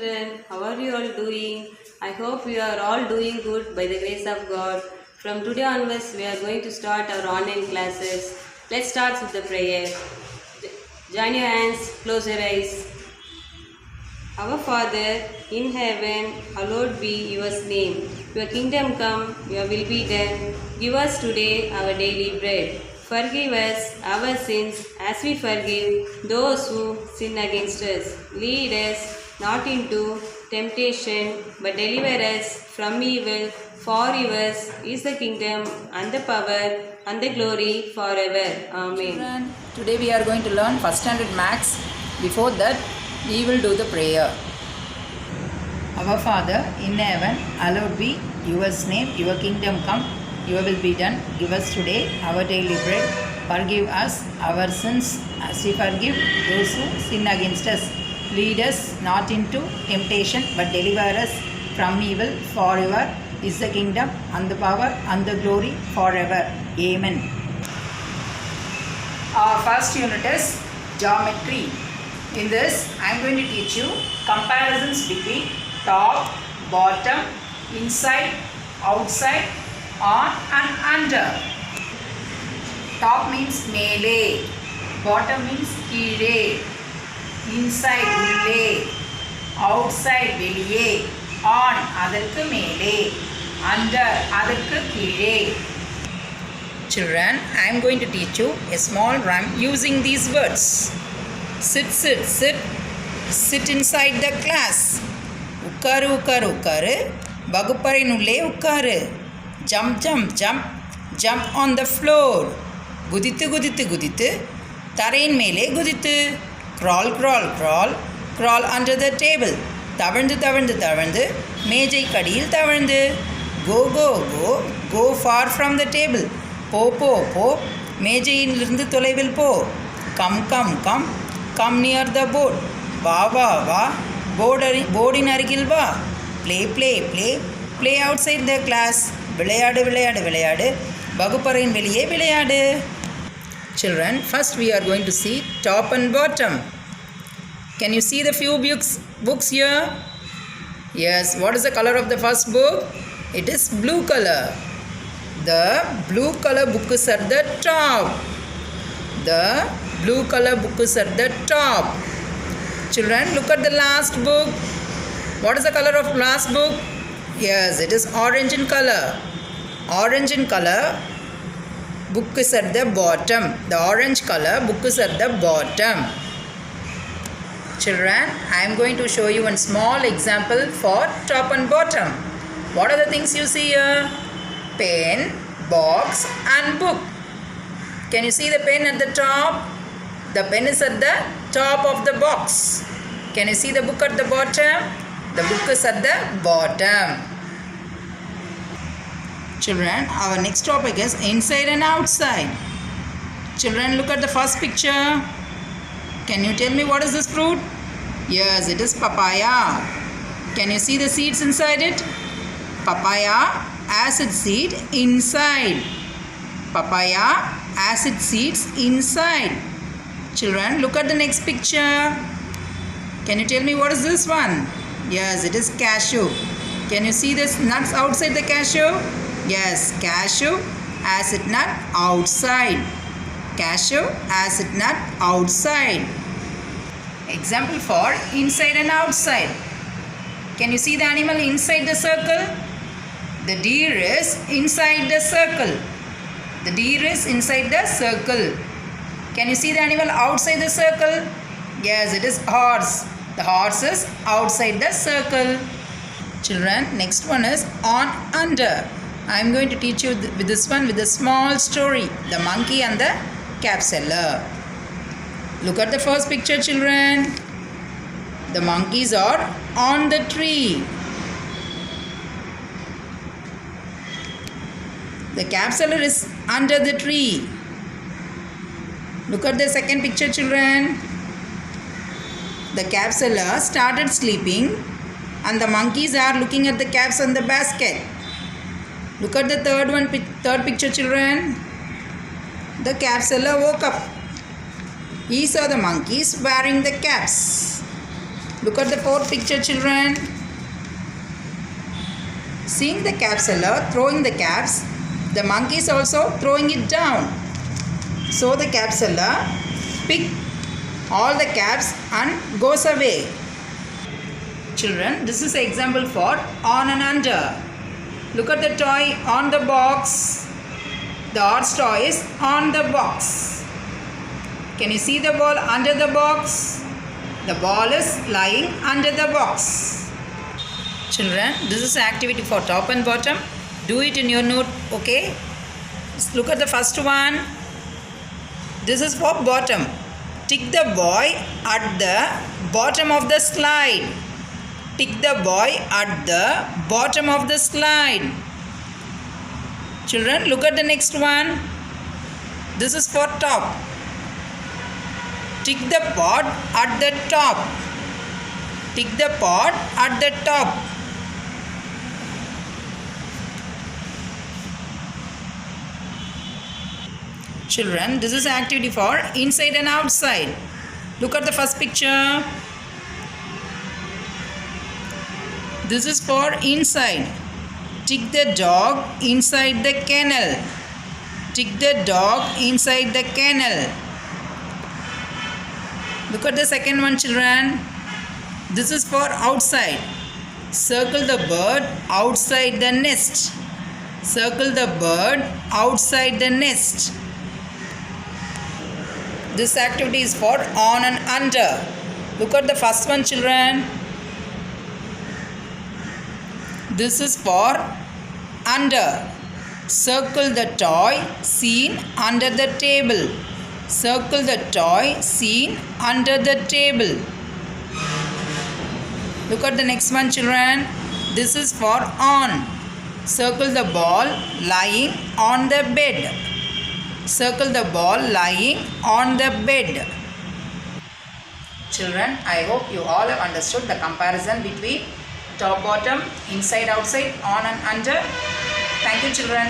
children, how are you all doing? I hope you are all doing good by the grace of God. From today onwards, we are going to start our online classes. Let's start with the prayer. Join your hands, close your eyes. Our Father in heaven, hallowed be your name. Your kingdom come, your will be done. Give us today our daily bread. Forgive us our sins as we forgive those who sin against us. Lead us not into temptation, but deliver us from evil. For yours is the kingdom and the power and the glory forever. Amen. Children, today we are going to learn first standard maths. Before that, we will do the prayer. Our Father in heaven, hallowed be your name, your kingdom come, your will be done. Give us today our daily bread. Forgive us our sins as we forgive those who sin against us. Lead us not into temptation, but deliver us from evil. For yours is the kingdom and the power and the glory forever. Amen. Our first unit is geometry. In this, I am going to teach you comparisons between top, bottom, inside, outside, on and under. Top means mele, bottom means kile, inside ulle, outside veliye, on adharku mele, under adharku kile. Children, I am going to teach you a small rhyme using these words. Sit, sit, sit, sit inside the class. Ukkaru, ukkaru, ukkaru, வகுப்பறையினுள்ளே உட்காரு. Jump, jump, jump, jump on the floor. குதித்து, குதித்து, குதித்து, தரையின் மேலே குதித்து. Crawl, crawl, crawl, crawl under the table. தவழ்ந்து, தவழ்ந்து, தவழ்ந்து, மேஜை கடியில் தவழ்ந்து. Go, go, go, go far from the table. போ, போ, போ, மேஜையிலிருந்து தொலைவில் போ. Come, come, come, come near the board. வா, வா, வா, போர்டின் அருகில் வா. Play, play, play, play outside the class. விளையாடு, விளையாடு, விளையாடு, வகுப்பறையின் வெளியே விளையாடு. Children, first we are going to see top and bottom. Can you see the few books here? Yes, what is the color of the first book? It is blue color. The blue color book is at the top. The blue color book is at the top. Children, look at the last book. What is the color of last book? Yes, it is orange in color. Orange in color book is at the bottom. The orange color book is at the bottom. Children, I am going to show you one small example for top and bottom. What are the things you see here? Pen, box and book. Can you see the pen at the top? The pen is at the top of the box. Can you see the book at the bottom? The book is at the bottom. Children, our next topic is inside and outside. Children, look at the first picture. Can you tell me what is this fruit? Yes, it is papaya. Can you see the seeds inside it? Papaya has its seed inside. Papaya has its seeds inside. Children, look at the next picture. Can you tell me what is this one? Yes, it is cashew. Can you see this nuts outside the cashew? Yes, cashew has its nut outside. Cashew has its nut outside. Example for inside and outside. Can you see the animal inside the circle? The deer is inside the circle. The deer is inside the circle. Can you see the animal outside the circle? Yes, it is horse. The horse is outside the circle. Children, next one is on under. I am going to teach you with this one with a small story. The monkey and the cap seller. Look at the first picture, children. The monkeys are on the tree. The cap seller is under the tree. Look at the second picture, children. The cap seller started sleeping and the monkeys are looking at the caps and the basket. Look at the third picture, children. The cap seller woke up. He saw the monkeys wearing the caps. Look at the fourth picture, children. Seeing the cap seller throwing the caps, the monkey is also throwing it down. So the cap seller picks all the caps and goes away. Children, this is an example for on and under. Look at the toy on the box. The horse toy is on the box. Can you see the ball under the box? The ball is lying under the box. Children, this is activity for top and bottom. Do it in your note, okay? Look at the first one. This is for bottom. Tick the boy at the bottom of the slide. Tick the boy at the bottom of the slide. Children, look at the next one. This is for top. Tick the pot at the top. Tick the pot at the top. Children, this is activity for inside and outside. Look at the first picture. This is for inside. Tick the dog inside the kennel. Tick the dog inside the kennel. Look at the second one, children. This is for outside. Circle the bird outside the nest. Circle the bird outside the nest. This activity is for on and under. Look at the first one, children. This is for under. Circle the toy seen under the table. Circle the toy seen under the table. Look at the next one, children. This is for on. Circle the ball lying on the bed. Circle the ball lying on the bed. Children, I hope you all have understood the comparison between top, bottom, inside, outside, on and under. Thank you, children.